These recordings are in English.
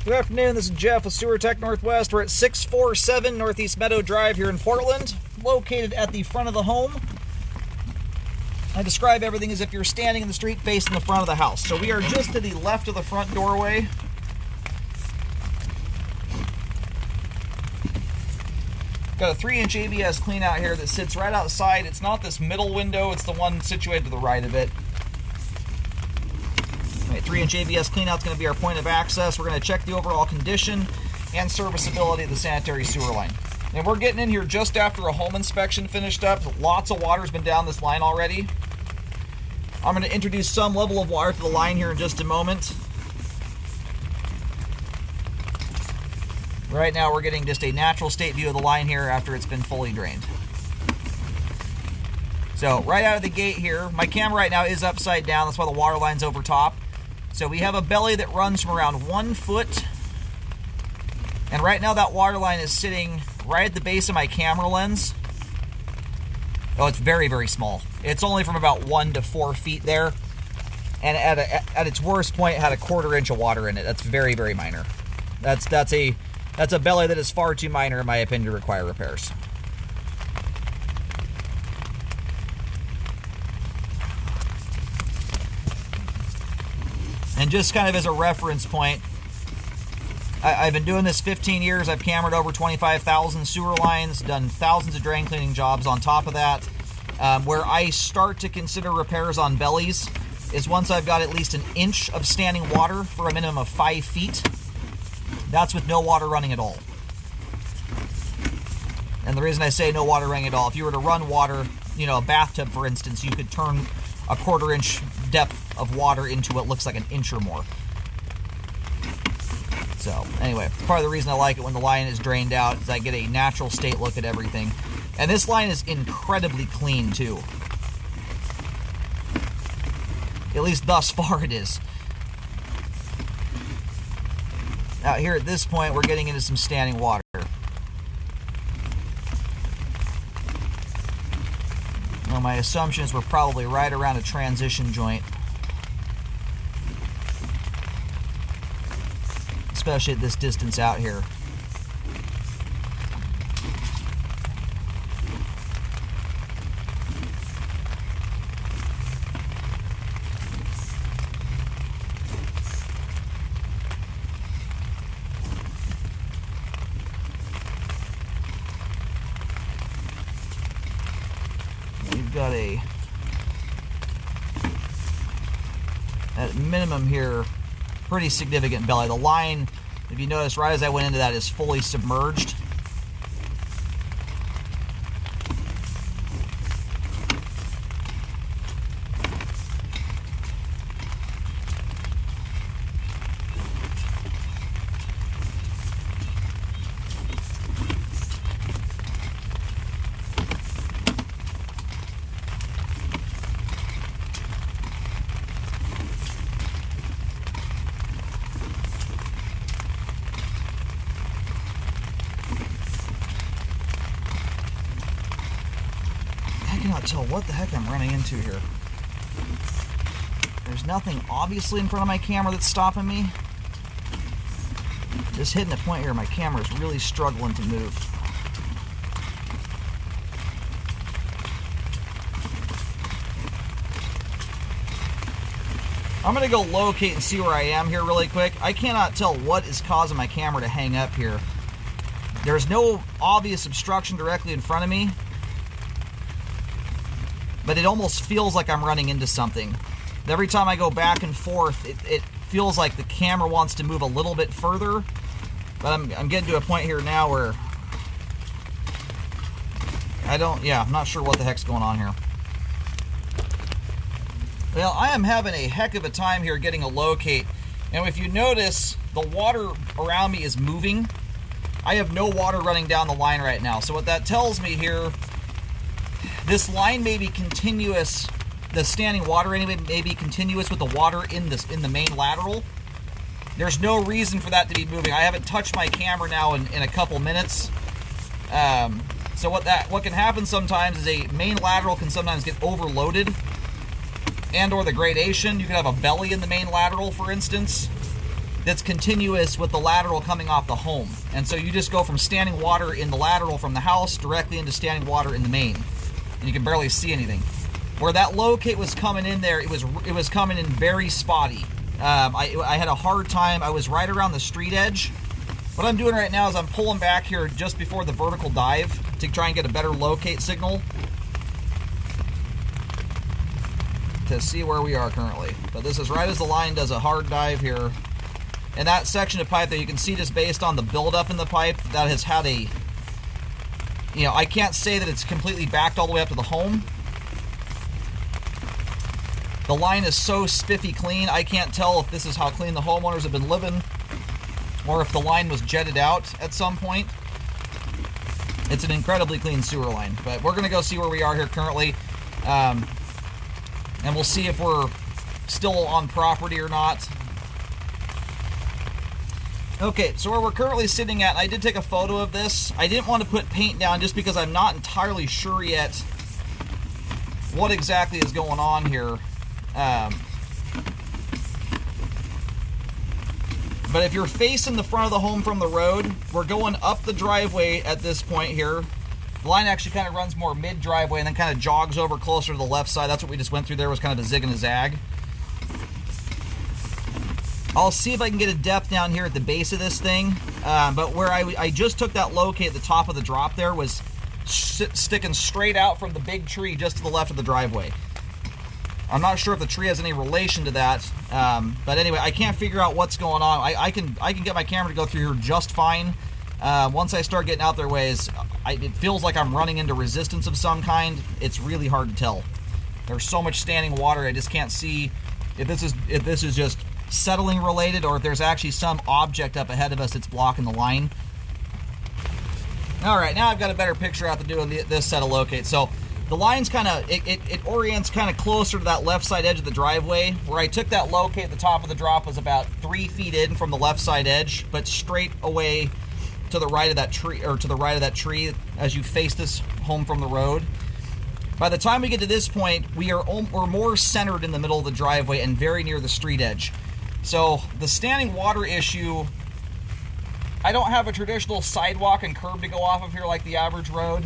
Good afternoon, this is Jeff with Sewer Tech Northwest. We're at 647 Northeast Meadow Drive here in Portland, located at the front of the home. I describe everything as if you're standing in the street facing the front of the house. So we are just to the left of the front doorway. Got a 3-inch ABS clean out here that sits right outside. It's not this middle window, it's the one situated to the right of it. 3-inch ABS cleanout is going to be our point of access. We're going to check the overall condition and serviceability of the sanitary sewer line. And we're getting in here just after a home inspection finished up. Lots of water has been down this line already. I'm going to introduce some level of water to the line here in just a moment. Right now we're getting just a natural state view of the line here after it's been fully drained. So right out of the gate here, my camera right now is upside down. That's why the water line's over top. So we have a belly that runs from around 1 foot. And right now that water line is sitting right at the base of my camera lens. Oh, it's very, very small. It's only from about 1 to 4 feet there. And at its worst point, it had a 1/4 inch of water in it. That's very, very minor. That's a belly that is far too minor, in my opinion, to require repairs. And just kind of as a reference point, I've been doing this 15 years. I've cambered over 25,000 sewer lines, done thousands of drain cleaning jobs on top of that. Where I start to consider repairs on bellies is once I've got at least 1 inch of standing water for a minimum of 5 feet. That's with no water running at all. And the reason I say no water running at all, if you were to run water, you know, a bathtub for instance, you could turn a 1/4 inch depth of water into what looks like 1 inch or more. So anyway, part of the reason I like it when the line is drained out is I get a natural state look at everything. And this line is incredibly clean too. At least thus far it is. Now here at this point we're getting into some standing water. Well, my assumption is we're probably right around a transition joint. Especially at this distance out here. We've got at minimum here, pretty significant belly. The line, if you notice, right as I went into that, is fully submerged. I cannot tell what the heck I'm running into here. There's nothing obviously in front of my camera that's stopping me. Just hitting a point here, my camera is really struggling to move. I'm going to go locate and see where I am here really quick. I cannot tell what is causing my camera to hang up here. There's no obvious obstruction directly in front of me, but it almost feels like I'm running into something. Every time I go back and forth, it feels like the camera wants to move a little bit further, but I'm getting to a point here now where I'm not sure what the heck's going on here. Well, I am having a heck of a time here getting a locate, and if you notice, the water around me is moving. I have no water running down the line right now, so what that tells me here, this line may be continuous, the standing water anyway may be continuous with the water in the main lateral. There's no reason for that to be moving. I haven't touched my camera now in a couple minutes. So what can happen sometimes is a main lateral can sometimes get overloaded, and or the gradation. You can have a belly in the main lateral, for instance. that's continuous with the lateral coming off the home. And so you just go from standing water in the lateral from the house directly into standing water in the main. And you can barely see anything. Where that locate was coming in there, it was coming in very spotty. I had a hard time. I was right around the street edge. What I'm doing right now is I'm pulling back here just before the vertical dive to try and get a better locate signal to see where we are currently. But this is right as the line does a hard dive here. And that section of pipe there, you can see just based on the buildup in the pipe, that has had a, you know, I can't say that it's completely backed all the way up to the home. The line is so spiffy clean, I can't tell if this is how clean the homeowners have been living or if the line was jetted out at some point. It's an incredibly clean sewer line, but we're going to go see where we are here currently, and we'll see if we're still on property or not. Okay, so where we're currently sitting at, I did take a photo of this. I didn't want to put paint down just because I'm not entirely sure yet what exactly is going on here. But if you're facing the front of the home from the road, we're going up the driveway at this point here. The line actually kind of runs more mid-driveway and then kind of jogs over closer to the left side. That's what we just went through there, was kind of a zig and a zag. I'll see if I can get a depth down here at the base of this thing. But where I just took that locate at the top of the drop there was sticking straight out from the big tree just to the left of the driveway. I'm not sure if the tree has any relation to that, but anyway, I can't figure out what's going on. I can get my camera to go through here just fine. Once I start getting out their ways, it feels like I'm running into resistance of some kind. It's really hard to tell. There's so much standing water, I just can't see if this is just settling related or if there's actually some object up ahead of us that's blocking the line. All right, now I've got a better picture out to do this set of locates. So the line's kind of, it orients kind of closer to that left side edge of the driveway. Where I took that locate at the top of the drop was about 3 feet in from the left side edge, but straight away to the right of that tree, or to the right of that tree as you face this home from the road. By the time we get to this point, we're more centered in the middle of the driveway and very near the street edge. So the standing water issue, I don't have a traditional sidewalk and curb to go off of here like the average road.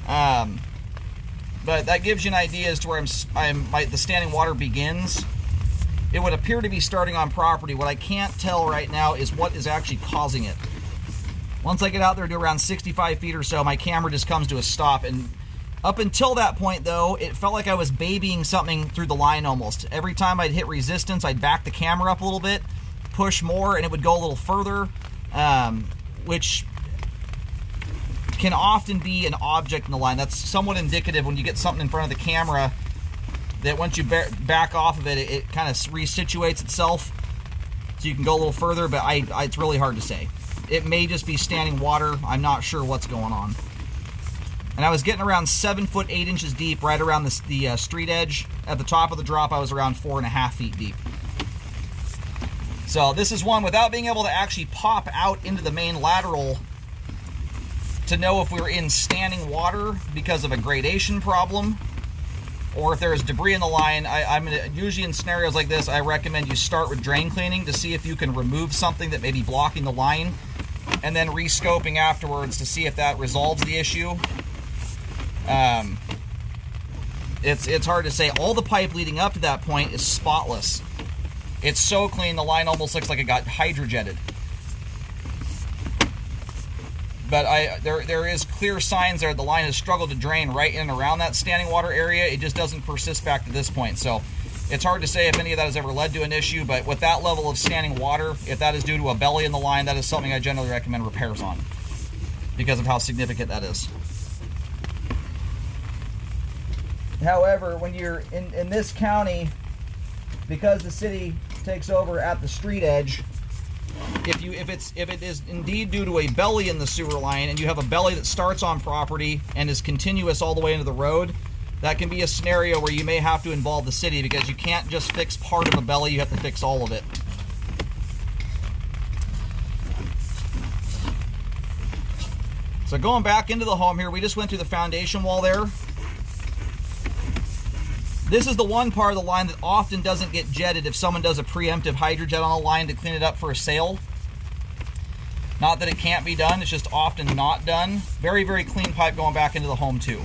But that gives you an idea as to where the standing water begins. It would appear to be starting on property. What I can't tell right now is what is actually causing it. Once I get out there to around 65 feet or so, my camera just comes to a stop. And up until that point, though, it felt like I was babying something through the line almost. Every time I'd hit resistance, I'd back the camera up a little bit, push more, and it would go a little further, which can often be an object in the line. That's somewhat indicative when you get something in front of the camera that once you back off of it, it kind of resituates itself so you can go a little further, but it's really hard to say. It may just be standing water. I'm not sure what's going on. And I was getting around 7 foot 8 inches deep right around the street edge. At the top of the drop, I was around 4.5 feet deep. So this is one without being able to actually pop out into the main lateral to know if we were in standing water because of a gradation problem or if there's debris in the line. Usually in scenarios like this, I recommend you start with drain cleaning to see if you can remove something that may be blocking the line, and then re-scoping afterwards to see if that resolves the issue. It's hard to say. All the pipe leading up to that point is spotless. It's so clean, the line almost looks like it got hydrojetted. But there is clear signs there the line has struggled to drain right in and around that standing water area. It just doesn't persist back to this point. So it's hard to say if any of that has ever led to an issue, but with that level of standing water, if that is due to a belly in the line, that is something I generally recommend repairs on because of how significant that is. However, when you're in this county, because the city takes over at the street edge, if it is indeed due to a belly in the sewer line and you have a belly that starts on property and is continuous all the way into the road, that can be a scenario where you may have to involve the city because you can't just fix part of a belly, you have to fix all of it. So going back into the home here, we just went through the foundation wall there. This is the one part of the line that often doesn't get jetted if someone does a preemptive hydrojet on a line to clean it up for a sale. Not that it can't be done, it's just often not done. Very, very clean pipe going back into the home too,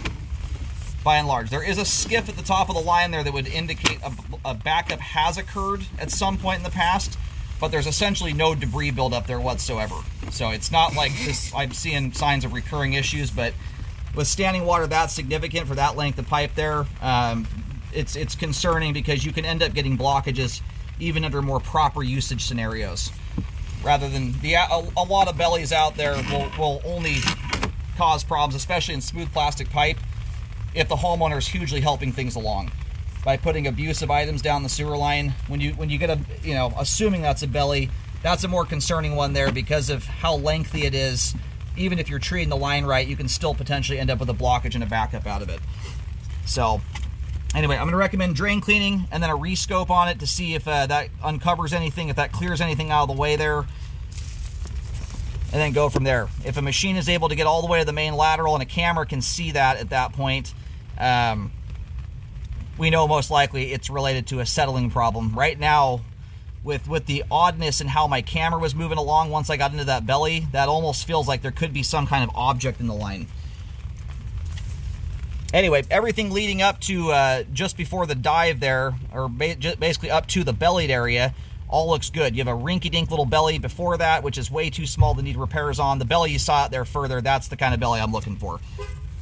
by and large. There is a skiff at the top of the line there that would indicate a backup has occurred at some point in the past, but there's essentially no debris buildup there whatsoever. So it's not like this, I'm seeing signs of recurring issues, but with standing water that significant for that length of pipe there, it's concerning because you can end up getting blockages even under more proper usage scenarios. Rather than a lot of bellies out there will only cause problems, especially in smooth plastic pipe, if the homeowner is hugely helping things along by putting abusive items down the sewer line. When you get assuming that's a belly, that's a more concerning one there because of how lengthy it is. Even if you're treating the line right, you can still potentially end up with a blockage and a backup out of it. So anyway, I'm going to recommend drain cleaning and then a rescope on it to see if that uncovers anything, if that clears anything out of the way there, and then go from there. If a machine is able to get all the way to the main lateral and a camera can see that at that point, we know most likely it's related to a settling problem. Right now, with the oddness in how my camera was moving along once I got into that belly, that almost feels like there could be some kind of object in the line. Anyway, everything leading up to just before the dive there, or basically up to the bellied area, all looks good. You have a rinky-dink little belly before that, which is way too small to need repairs on. The belly you saw out there further, that's the kind of belly I'm looking for.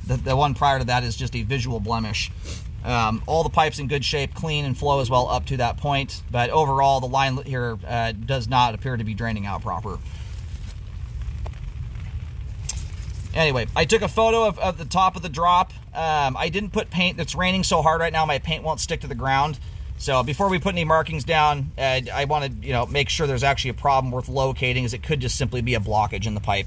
The one prior to that is just a visual blemish. All the pipes in good shape, clean and flow as well up to that point, but overall the line here does not appear to be draining out proper. Anyway, I took a photo of the top of the drop. I didn't put paint. It's raining so hard right now, my paint won't stick to the ground. So before we put any markings down, I want to make sure there's actually a problem worth locating, as it could just simply be a blockage in the pipe.